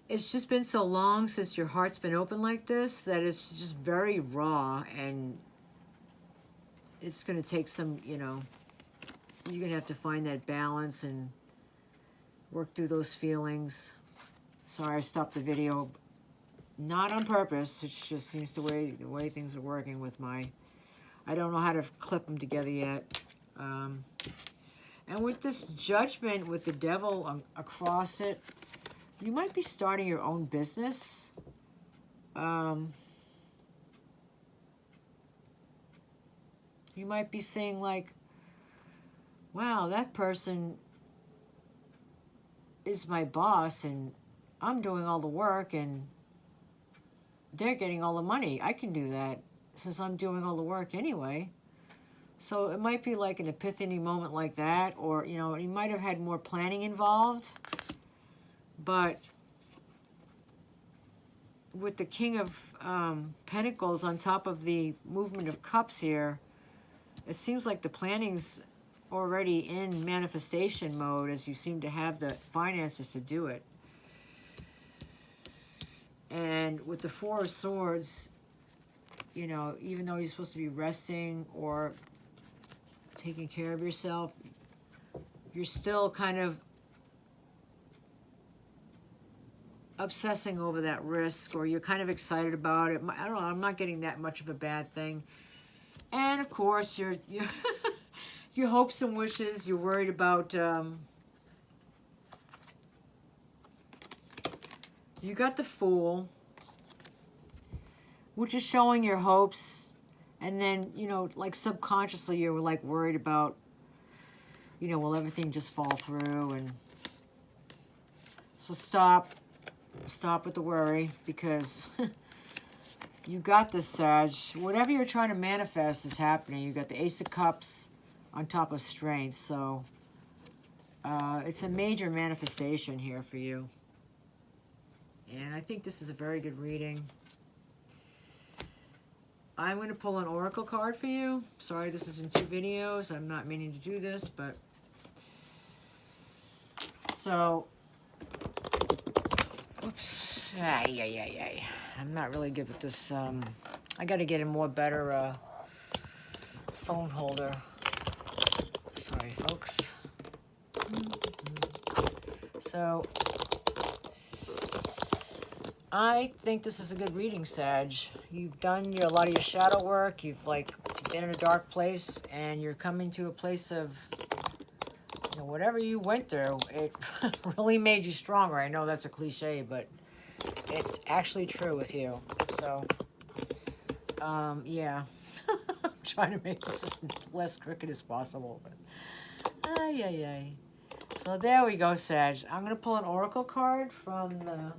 It's just been so long since your heart's been open like this that it's just very raw, and it's going to take some, you know, you're going to have to find that balance and work through those feelings. Sorry, I stopped the video. Not on purpose. It just seems the way things are working with my... I don't know how to clip them together yet. And with this judgment with the devil across it, you might be starting your own business. You might be saying like, wow, that person is my boss and I'm doing all the work and they're getting all the money. I can do that since I'm doing all the work anyway. So it might be like an epiphany moment like that, or, you know, you might have had more planning involved. But with the King of Pentacles on top of the Movement of Cups here, it seems like the planning's already in manifestation mode, as you seem to have the finances to do it. And with the Four of Swords, you know, even though you're supposed to be resting or taking care of yourself, you're still kind of obsessing over that risk, or you're kind of excited about it. I don't know, I'm not getting that much of a bad thing. And of course, your your hopes and wishes, you're worried about, you got the Fool, which is showing your hopes, and then, you know, like subconsciously you're like worried about, you know, will everything just fall through? And so stop with the worry, because you got this, Sag. Whatever you're trying to manifest is happening. You got the Ace of Cups on top of Strength, so it's a major manifestation here for you. And I think this is a very good reading. I'm going to pull an Oracle card for you. Sorry, this is in 2 videos. I'm not meaning to do this, but... So... Oops. I'm not really good with this. I got to get a more better phone holder. Sorry, folks. So... I think this is a good reading, Sag. You've done a lot of your shadow work. You've like been in a dark place, and you're coming to a place of, you know, whatever you went through, it really made you stronger. I know that's a cliche, but it's actually true with you. So, yeah. I'm trying to make this as less crooked as possible. But, So there we go, Sag. I'm going to pull an Oracle card from the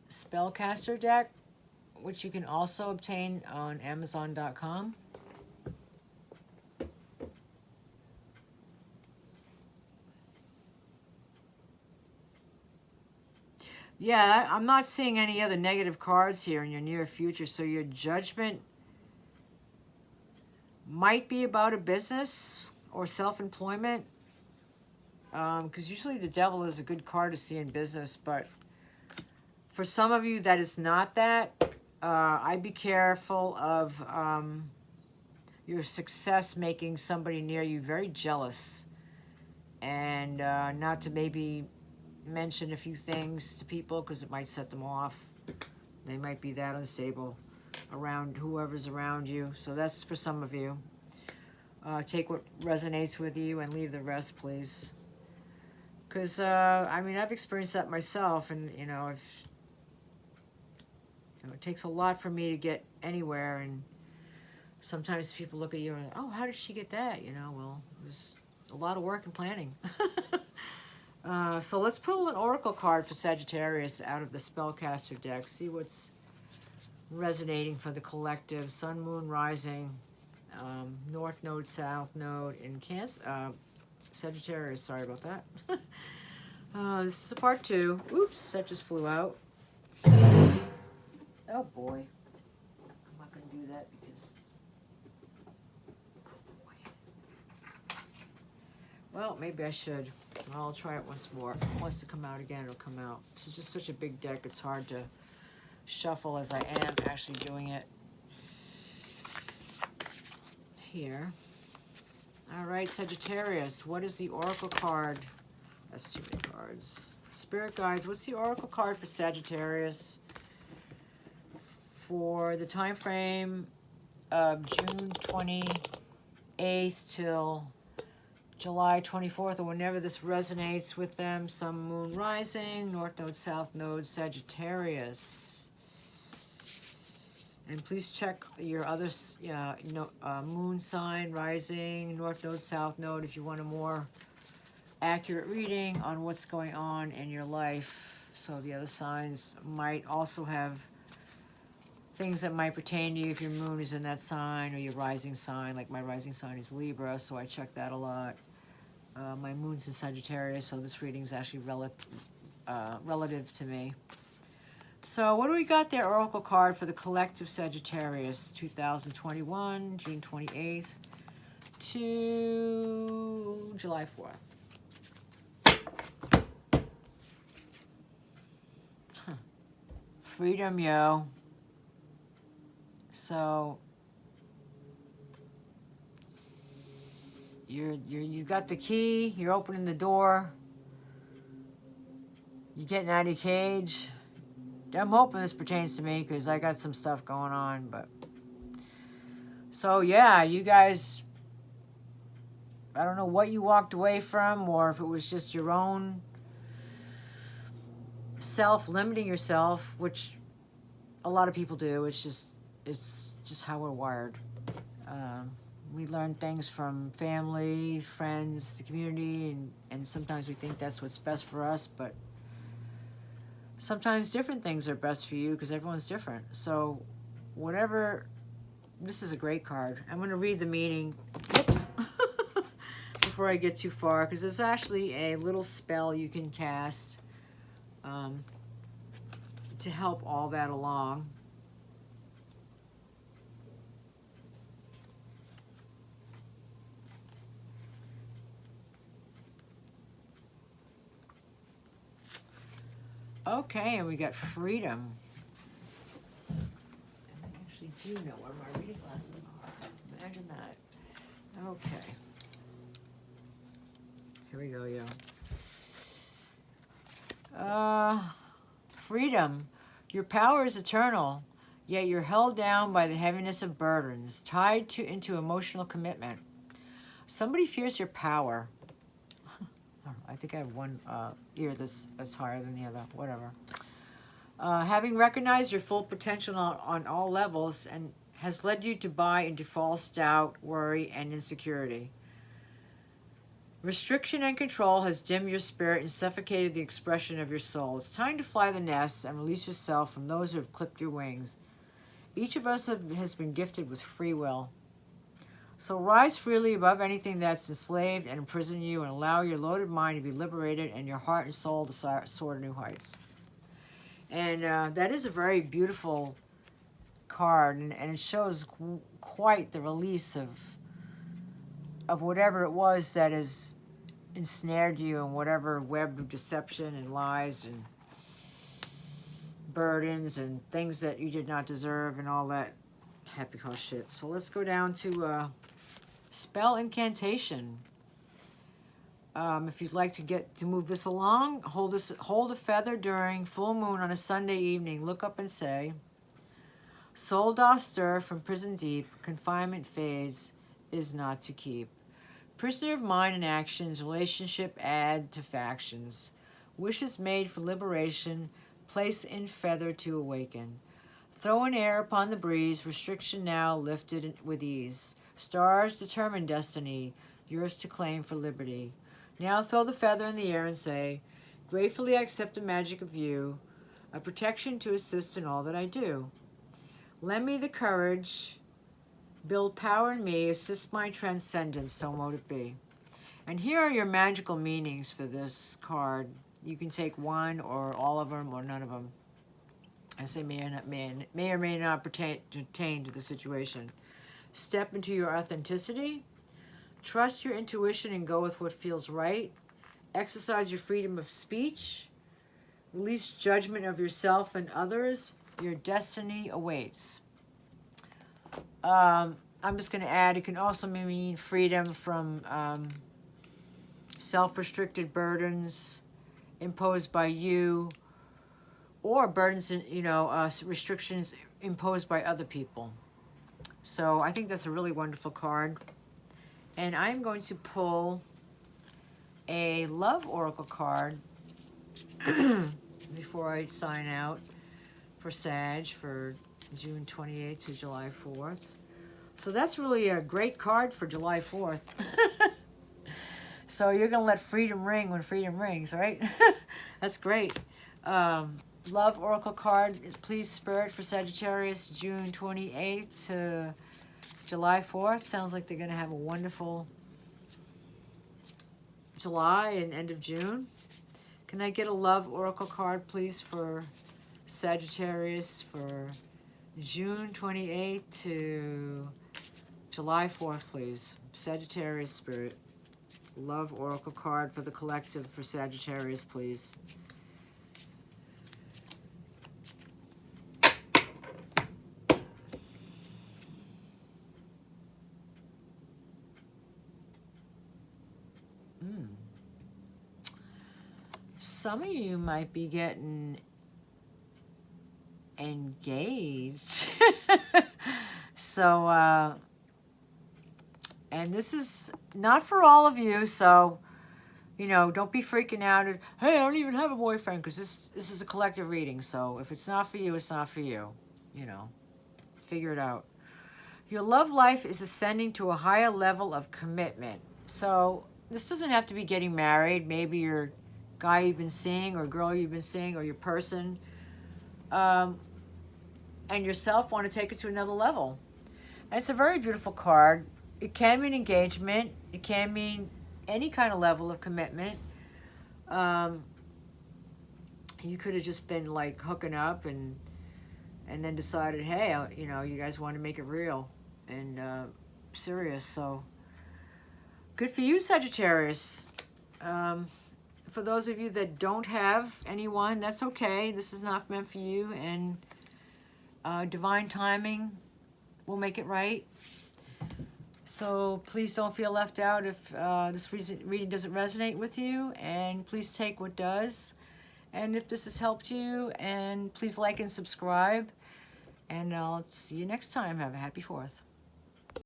Spellcaster deck, which you can also obtain on Amazon.com. Yeah, I'm not seeing any other negative cards here in your near future, so your judgment might be about a business or self-employment, because usually the Devil is a good card to see in business, but for some of you that is not that. I'd be careful of your success making somebody near you very jealous, and not to maybe mention a few things to people because it might set them off. They might be that unstable around whoever's around you. So that's for some of you. Take what resonates with you and leave the rest, please. Because, I mean, I've experienced that myself, and, you know, it takes a lot for me to get anywhere, and sometimes people look at you and, oh, how did she get that? You know, well, it was a lot of work and planning. So let's pull an Oracle card for Sagittarius out of the Spellcaster deck. See what's resonating for the collective. Sun, Moon, Rising, North Node, South Node, in Cancer. Sagittarius, sorry about that. This is a part 2. Oops, that just flew out. Oh boy. I'm not going to do that because... Oh boy. Well, maybe I should. I'll try it once more. If it wants to come out again, it'll come out. This is just such a big deck, it's hard to shuffle as I am actually doing it here. All right, Sagittarius, what is the Oracle card? That's too many cards. Spirit guides, what's the Oracle card for Sagittarius for the time frame of June 28th till July 24th, or whenever this resonates with them? Some moon rising, north node, south node, Sagittarius. And please check your other moon sign, rising, north node, south node, if you want a more accurate reading on what's going on in your life. So the other signs might also have things that might pertain to you if your moon is in that sign, or your rising sign. Like my rising sign is Libra, so I check that a lot. My moon's in Sagittarius, so this reading is actually relative to me. So what do we got there? Oracle card for the collective Sagittarius, 2021, June 28th to July 4th. Huh. Freedom, yo. So you got the key, you're opening the door, you're getting out of your cage. I'm hoping this pertains to me because I got some stuff going on, but so yeah, you guys, I don't know what you walked away from, or if it was just your own limiting yourself, which a lot of people do. It's just how we're wired. We learn things from family, friends, the community, and sometimes we think that's what's best for us, but sometimes different things are best for you because everyone's different. So whatever, this is a great card. I'm going to read the meaning, whoops, before I get too far, because there's actually a little spell you can cast to help all that along. Okay, and we got freedom. I actually do know where my reading glasses are. Imagine that. Okay. Here we go, yo. Freedom. Your power is eternal, yet you're held down by the heaviness of burdens, tied into emotional commitment. Somebody fears your power. I think I have one ear that's higher than the other, whatever. Having recognized your full potential on all levels and has led you to buy into false doubt, worry, and insecurity. Restriction and control has dimmed your spirit and suffocated the expression of your soul. It's time to fly the nest and release yourself from those who have clipped your wings. Each of us has been gifted with free will. So rise freely above anything that's enslaved and imprisoned you, and allow your loaded mind to be liberated and your heart and soul to soar to new heights. And that is a very beautiful card, and it shows quite the release of whatever it was that has ensnared you, and whatever web of deception and lies and burdens and things that you did not deserve and all that happy horse shit. So let's go down to spell incantation. If you'd like to move this along, hold a feather during full moon on a Sunday evening. Look up and say, "Soul doth stir from prison deep, confinement fades, is not to keep. Prisoner of mind and actions, relationship add to factions. Wishes made for liberation, place in feather to awaken. Throw in air upon the breeze, restriction now lifted with ease. Stars determine destiny, yours to claim for liberty. Now throw the feather in the air and say, gratefully I accept the magic of you, a protection to assist in all that I do. Lend me the courage, build power in me, assist my transcendence, so mote it be." And here are your magical meanings for this card. You can take one or all of them or none of them, as they may or may not pertain to the situation. Step into your authenticity. Trust your intuition and go with what feels right. Exercise your freedom of speech. Release judgment of yourself and others. Your destiny awaits. I'm just going to add, it can also mean freedom from self-restricted burdens imposed by you, or burdens, restrictions imposed by other people. So I think that's a really wonderful card. And I'm going to pull a love oracle card before I sign out for Sag for June 28th to July 4th. So that's really a great card for July 4th. So you're going to let freedom ring when freedom rings, right? That's great. Love oracle card, please, Spirit, for Sagittarius, June 28th to July 4th. Sounds like they're going to have a wonderful July and end of June. Can I get a love oracle card, please, for Sagittarius for June 28th to July 4th, please? Sagittarius Spirit. Love oracle card for the collective for Sagittarius, please. Some of you might be getting engaged. So, and this is not for all of you, so, don't be freaking out. Hey, I don't even have a boyfriend, because this is a collective reading, so if it's not for you, it's not for you. Figure it out. Your love life is ascending to a higher level of commitment. So this doesn't have to be getting married. Maybe your guy you've been seeing, or girl you've been seeing, or your person and yourself want to take it to another level. And it's a very beautiful card. It can mean engagement. It can mean any kind of level of commitment. You could have just been like hooking up and then decided, hey, you guys want to make it real and serious. So good for you, Sagittarius. For those of you that don't have anyone, that's okay. This is not meant for you, and divine timing will make it right. So please don't feel left out if this reading doesn't resonate with you, and please take what does. And if this has helped you, and please like and subscribe, and I'll see you next time. Have a happy 4th.